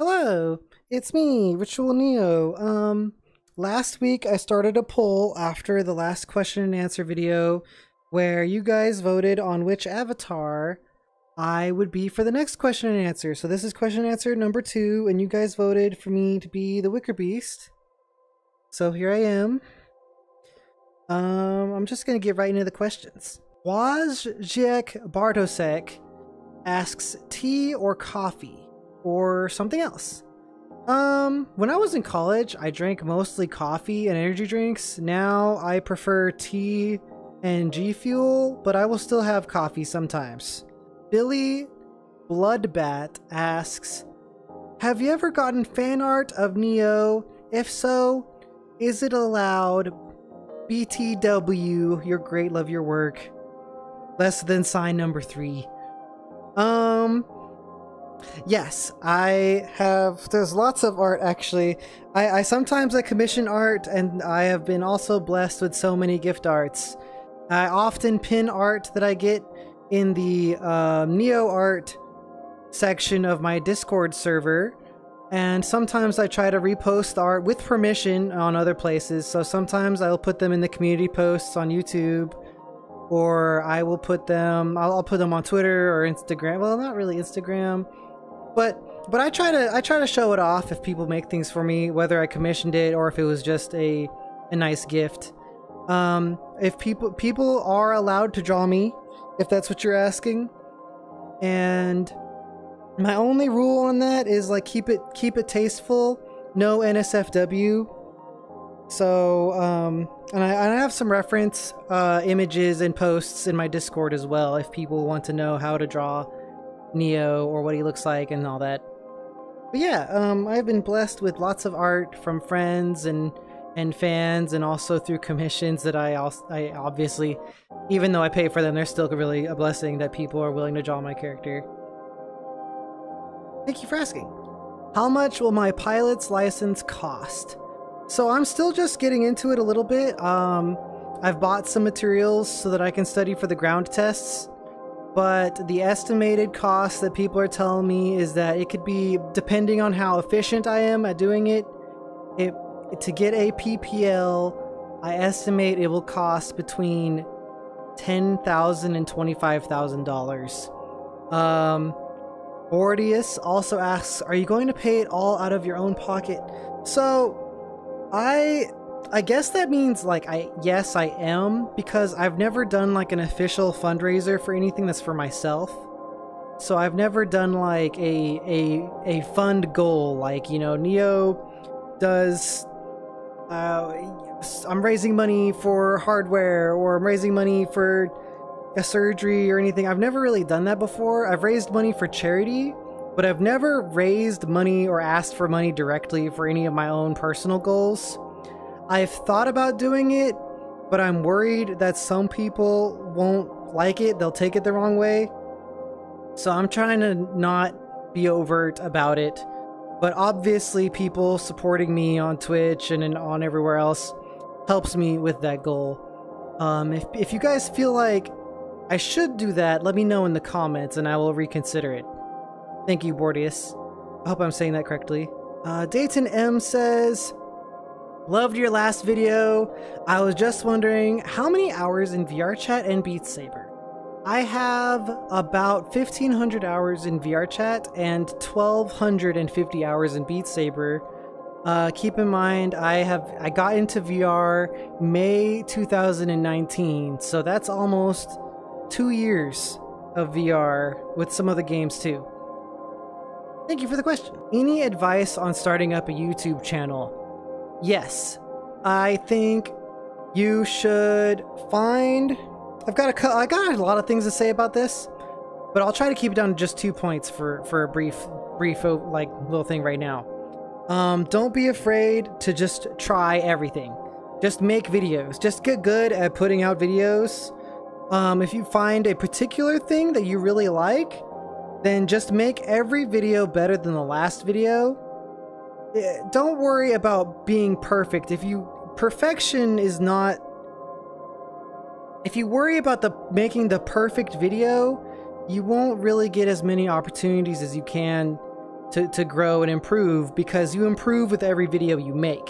Hello, it's me, RitualNeo. Last week I started a poll after the last question and answer video where you guys voted on which avatar I would be for the next question and answer. So this is question and answer number 2, and you guys voted for me to be the Wickerbeast. So here I am. I'm just gonna get right into the questions. Wojciech Bartosek asks tea or coffee? Or something else. When I was in college, I drank mostly coffee and energy drinks. Now I prefer tea and G Fuel, but I will still have coffee sometimes. Billy Bloodbat asks, have you ever gotten fan art of Neo? If so, is it allowed? BTW, you're great, love your work. Less than sign number 3. Yes, I have. There's lots of art actually. I sometimes commission art, and I have been also blessed with so many gift arts. I often pin art that I get in the Neo art section of my Discord server, and sometimes I try to repost the art with permission on other places. So sometimes I'll put them in the community posts on YouTube, or I will put them. I'll put them on Twitter or Instagram. Well, not really Instagram. But I try to show it off if people make things for me, whether I commissioned it or if it was just a nice gift. If people are allowed to draw me, if that's what you're asking, and my only rule on that is like keep it tasteful, no NSFW. So and I have some reference images and posts in my Discord as well if people want to know how to draw Neo or what he looks like and all that. But yeah, I've been blessed with lots of art from friends and fans, and also through commissions that I obviously, even though I pay for them, they're still really a blessing that people are willing to draw my character. Thank you for asking. How much will my pilot's license cost? So I'm still just getting into it a little bit. I've bought some materials so that I can study for the ground tests. But the estimated cost that people are telling me is that it could be, depending on how efficient I am at doing it, to get a PPL, I estimate it will cost between $10,000 and $25,000. Bordius also asks, are you going to pay it all out of your own pocket? So I guess that means like yes I am, because I've never done like an official fundraiser for anything that's for myself. So I've never done like a fund goal, like, you know, Neo does I'm raising money for hardware, or I'm raising money for a surgery or anything. I've never really done that before. I've raised money for charity, but I've never raised money or asked for money directly for any of my own personal goals. I've thought about doing it, but I'm worried that some people won't like it. They'll take it the wrong way. So I'm trying to not be overt about it. But obviously people supporting me on Twitch and on everywhere else helps me with that goal. If you guys feel like I should do that, let me know in the comments and I will reconsider it. Thank you, Bordius. I hope I'm saying that correctly. Dayton M says, loved your last video. I was just wondering, how many hours in VRChat and Beatsaber? I have about 1,500 hours in VRChat and 1,250 hours in Beatsaber. Keep in mind, I got into VR May 2019, so that's almost 2 years of VR with some other games too. Thank you for the question. Any advice on starting up a YouTube channel? Yes, I think you should find... I got a lot of things to say about this, but I'll try to keep it down to just 2 points for a brief like little thing right now. Don't be afraid to just try everything. Just make videos. Just get good at putting out videos. If you find a particular thing that you really like, then just make every video better than the last video. Don't worry about being perfect. Perfection is not... If you worry about making the perfect video, you won't really get as many opportunities as you can to grow and improve, because you improve with every video you make.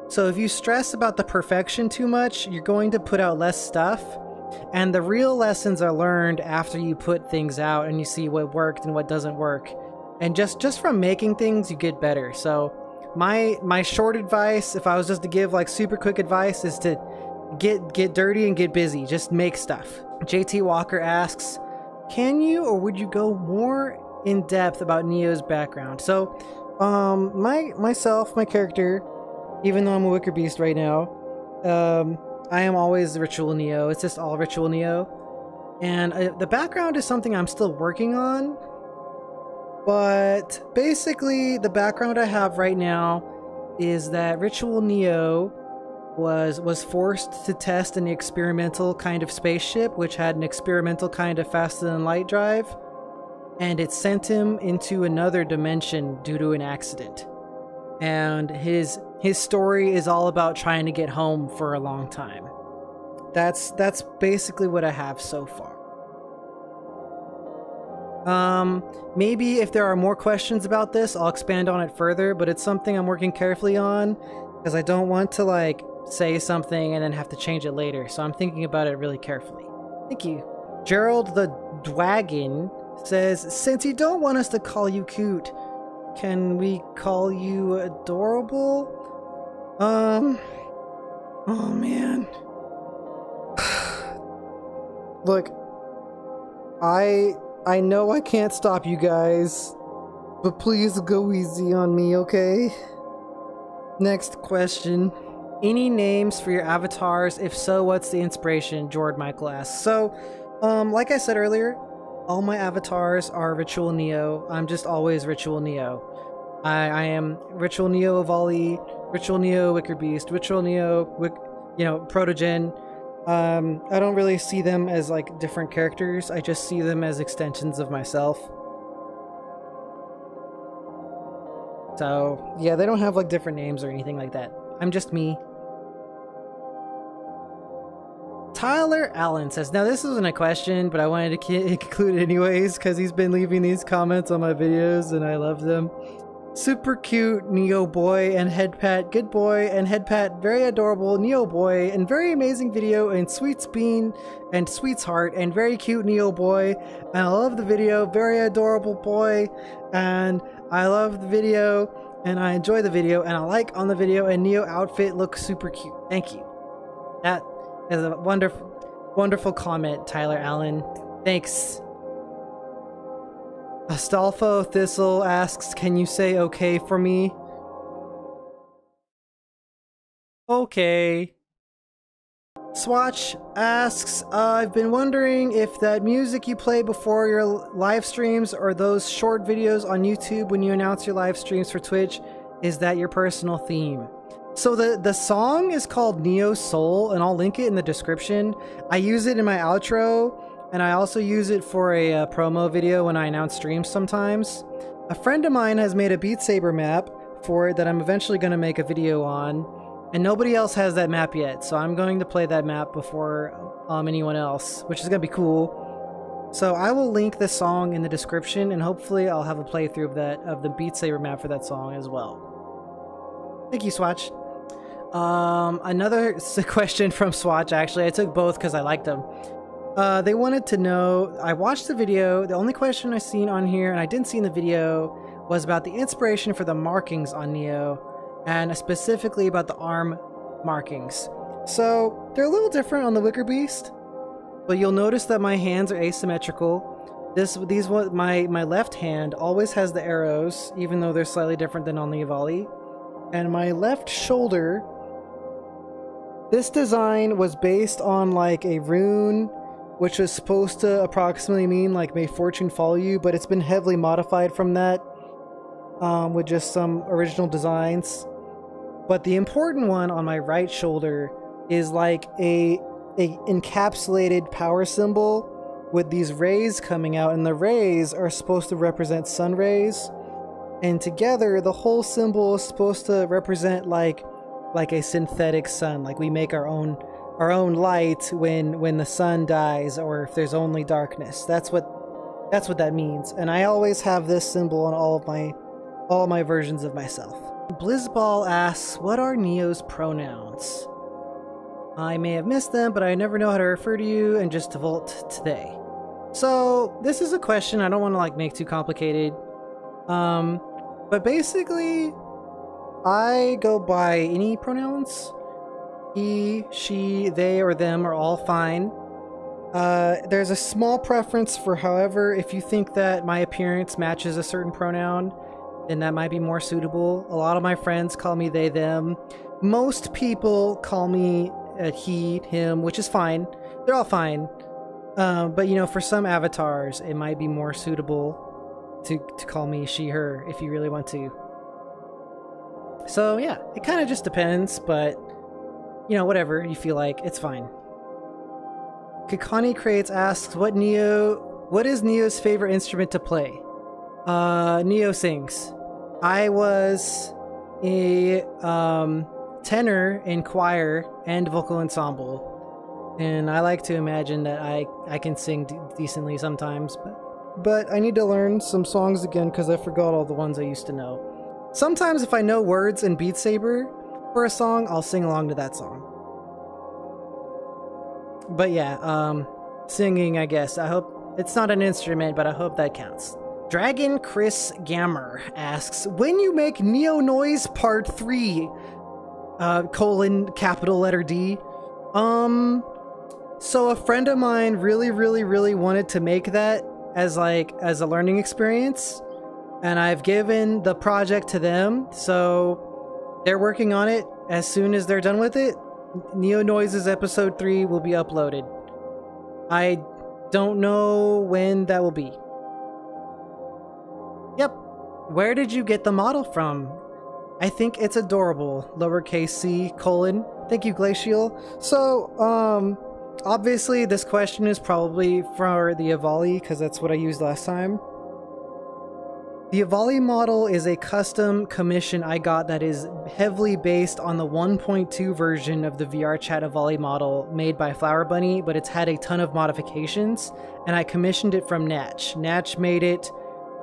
So if you stress about the perfection too much, you're going to put out less stuff, and the real lessons are learned after you put things out and you see what worked and what doesn't work. And just from making things, you get better. So my short advice, if I was just to give like super quick advice, is to get dirty and get busy. Just make stuff. JT Walker asks, can you or would you go more in depth about Neo's background? So my character, even though I'm a Wickerbeast right now, I am always RitualNeo. It's just all RitualNeo. And the background is something I'm still working on. But basically, the background I have right now is that RitualNeo was forced to test an experimental kind of spaceship, which had an experimental kind of faster than light drive, and it sent him into another dimension due to an accident. And his story is all about trying to get home for a long time. That's basically what I have so far. Maybe if there are more questions about this, I'll expand on it further, but it's something I'm working carefully on because I don't want to like say something and then have to change it later. So I'm thinking about it really carefully. Thank you. Gerald the Dwagon says, since you don't want us to call you cute, can we call you adorable? Oh man. Look, I know I can't stop you guys, but please go easy on me, okay? Next question. Any names for your avatars? If so, what's the inspiration? Jord Michael asks. So, like I said earlier, all my avatars are RitualNeo. I'm just always RitualNeo. I am RitualNeo Avali, RitualNeo Wickerbeast, RitualNeo Protogen. I don't really see them as like different characters. I just see them as extensions of myself. So yeah, they don't have like different names or anything like that. I'm just me. Tyler Allen says, now this isn't a question, but I wanted to include it anyways because he's been leaving these comments on my videos and I love them. Super cute Neo boy and head pat, good boy and head pat, very adorable Neo boy, and very amazing video, and Sweets Bean and Sweets Heart, and very cute Neo boy, and I love the video, very adorable boy, and I love the video, and I enjoy the video, and I like on the video, and Neo outfit looks super cute. Thank you. That is a wonderful comment, Tyler Allen. Thanks. Astolfo Thistle asks, can you say okay for me? Okay. Swatch asks, I've been wondering if that music you play before your live streams or those short videos on YouTube when you announce your live streams for Twitch, is that your personal theme? So the song is called Neo Soul, and I'll link it in the description. I use it in my outro, and I also use it for a promo video when I announce streams sometimes. A friend of mine has made a Beatsaber map for it that I'm eventually going to make a video on, and nobody else has that map yet, so I'm going to play that map before anyone else, which is going to be cool. So I will link the song in the description, and hopefully I'll have a playthrough of the Beatsaber map for that song as well. Thank you, Swatch. Another question from Swatch, actually. I took both because I liked them. They wanted to know, I watched the video, the only question I seen on here, and I didn't see in the video, was about the inspiration for the markings on Neo, and specifically about the arm markings. So, they're a little different on the Wickerbeast, but you'll notice that my hands are asymmetrical. My left hand always has the arrows, even though they're slightly different than on the Avali. And my left shoulder, this design was based on like a rune, which was supposed to approximately mean like may fortune follow you, but it's been heavily modified from that with just some original designs. But the important one on my right shoulder is like a encapsulated power symbol with these rays coming out, and the rays are supposed to represent sun rays, and together the whole symbol is supposed to represent like a synthetic sun, like we make our own light when the sun dies, or if there's only darkness. That's what that means. And I always have this symbol on all of my all my versions of myself. Blizzball asks, what are Neo's pronouns? I may have missed them, but I never know how to refer to you and just default to they. So this is a question I don't want to like make too complicated. But basically I go by any pronouns. He, she, they, or them are all fine. There's a small preference for however, if you think that my appearance matches a certain pronoun, then that might be more suitable. A lot of my friends call me they, them. Most people call me he, him, which is fine. They're all fine. But you know, for some avatars, it might be more suitable to call me she, her, if you really want to. So yeah, it kind of just depends, but you know, whatever you feel like, it's fine. Kikani Crates asks, what is Neo's favorite instrument to play? Neo sings. I was a tenor in choir and vocal ensemble, and I like to imagine that I can sing decently sometimes, but I need to learn some songs again because I forgot all the ones I used to know. Sometimes if I know words in Beatsaber for a song, I'll sing along to that song. But yeah, singing, I guess. I hope it's not an instrument, but I hope that counts. Dragon Chris Gammer asks, when you make Neo Noise Part 3, capital letter D. So a friend of mine really wanted to make that as a learning experience, and I've given the project to them, so they're working on it. As soon as they're done with it, Neo Noises Episode 3 will be uploaded. I don't know when that will be. Yep. Where did you get the model from? I think it's adorable. Lowercase c, colon. Thank you, Glacial. So, obviously this question is probably for the Avali, because that's what I used last time. The Avali model is a custom commission I got that is heavily based on the 1.2 version of the VRChat Avali model made by Flower Bunny, but it's had a ton of modifications, and I commissioned it from Natch. Natch made it,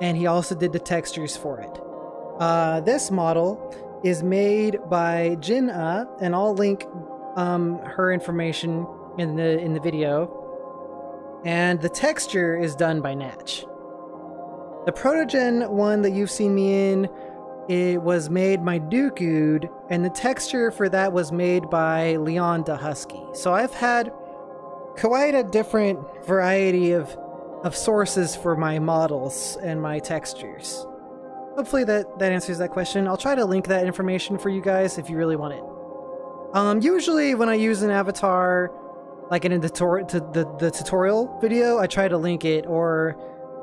and he also did the textures for it. This model is made by Jin-A, and I'll link her information in the video. And the texture is done by Natch. The Protogen one that you've seen me in, it was made by Dukud, and the texture for that was made by Leon the Husky. So I've had quite a different variety of sources for my models and my textures. Hopefully that answers that question. I'll try to link that information for you guys if you really want it. Usually when I use an avatar, like in the tutorial video, I try to link it, or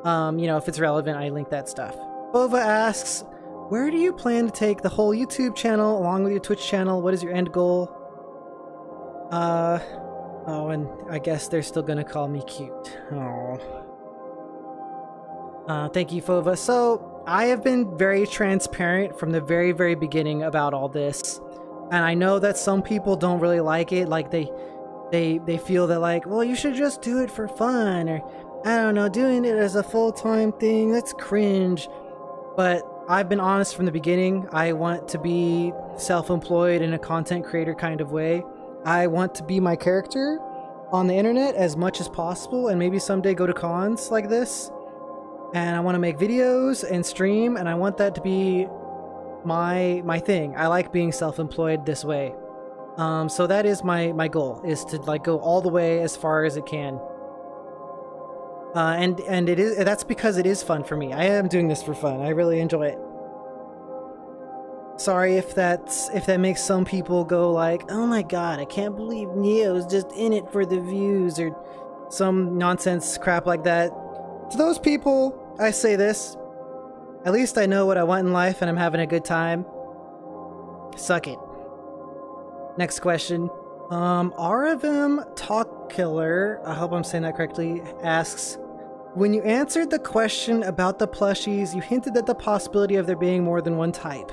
you know, if it's relevant, I link that stuff. Bova asks, where do you plan to take the whole YouTube channel along with your Twitch channel? What is your end goal? Oh, and I guess they're still gonna call me cute. Oh. Thank you, Fova. So, I have been very transparent from the very beginning about all this. And I know that some people don't really like it. Like, they feel that, like, well, you should just do it for fun, or I don't know, doing it as a full-time thing, that's cringe. But I've been honest from the beginning. I want to be self-employed in a content creator kind of way. I want to be my character on the internet as much as possible, and maybe someday go to cons like this. And I want to make videos and stream, and I want that to be my thing. I like being self-employed this way. So that is my goal, is to like go all the way as far as it can. And that's because it is fun for me. I am doing this for fun. I really enjoy it. Sorry if that makes some people go like, oh my god, I can't believe Neo's just in it for the views, or some nonsense crap like that. To those people, I say this: at least I know what I want in life and I'm having a good time. Suck it. Next question. Aravim Talk Killer, I hope I'm saying that correctly, asks, when you answered the question about the plushies, you hinted at the possibility of there being more than one type.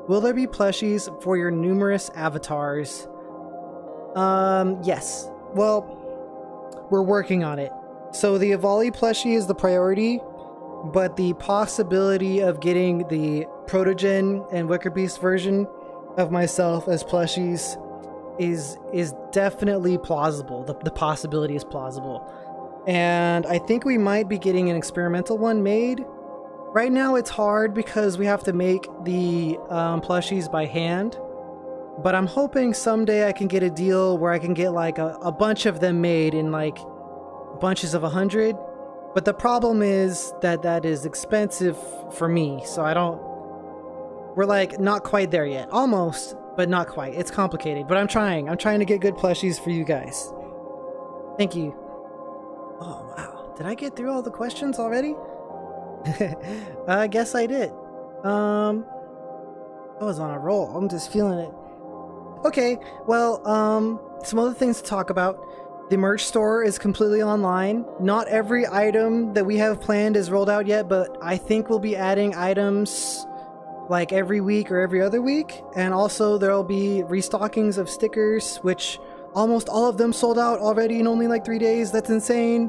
Will there be plushies for your numerous avatars? Yes. Well, we're working on it. So the Avali plushie is the priority. but the possibility of getting the Protogen and Wickerbeast version of myself as plushies is definitely plausible. The possibility is plausible. And I think we might be getting an experimental one made. Right now it's hard because we have to make the plushies by hand. But I'm hoping someday I can get a deal where I can get like a bunch of them made in like bunches of 100. But the problem is that that is expensive for me, so I don't... We're like not quite there yet. Almost, but not quite. It's complicated, but I'm trying. I'm trying to get good plushies for you guys. Thank you. Oh, wow. Did I get through all the questions already? I guess I did. I was on a roll. I'm just feeling it. Okay, well, some other things to talk about. The merch store is completely online. Not every item that we have planned is rolled out yet, but I think we'll be adding items like every week or every other week. And also there'll be restockings of stickers, which almost all of them sold out already in only like 3 days. That's insane.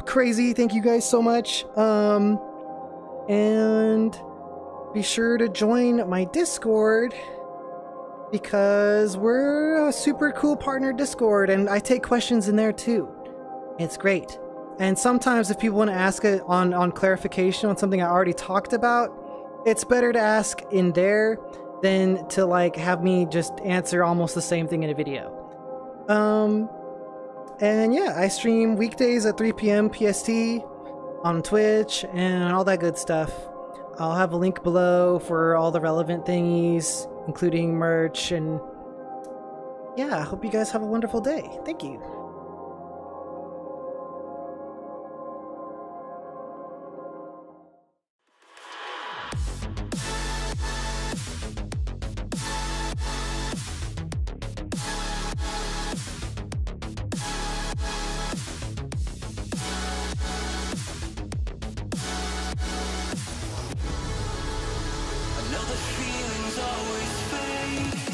Crazy. Thank you guys so much. And be sure to join my Discord, because we're a super cool partner Discord, and I take questions in there too. It's great. And sometimes if people want to ask it on clarification on something I already talked about, it's better to ask in there than to like have me just answer almost the same thing in a video. And yeah, I stream weekdays at 3 p.m. PST on Twitch and all that good stuff. I'll have a link below for all the relevant thingies, including merch, and yeah, I hope you guys have a wonderful day. Thank you. Know the feelings always fade.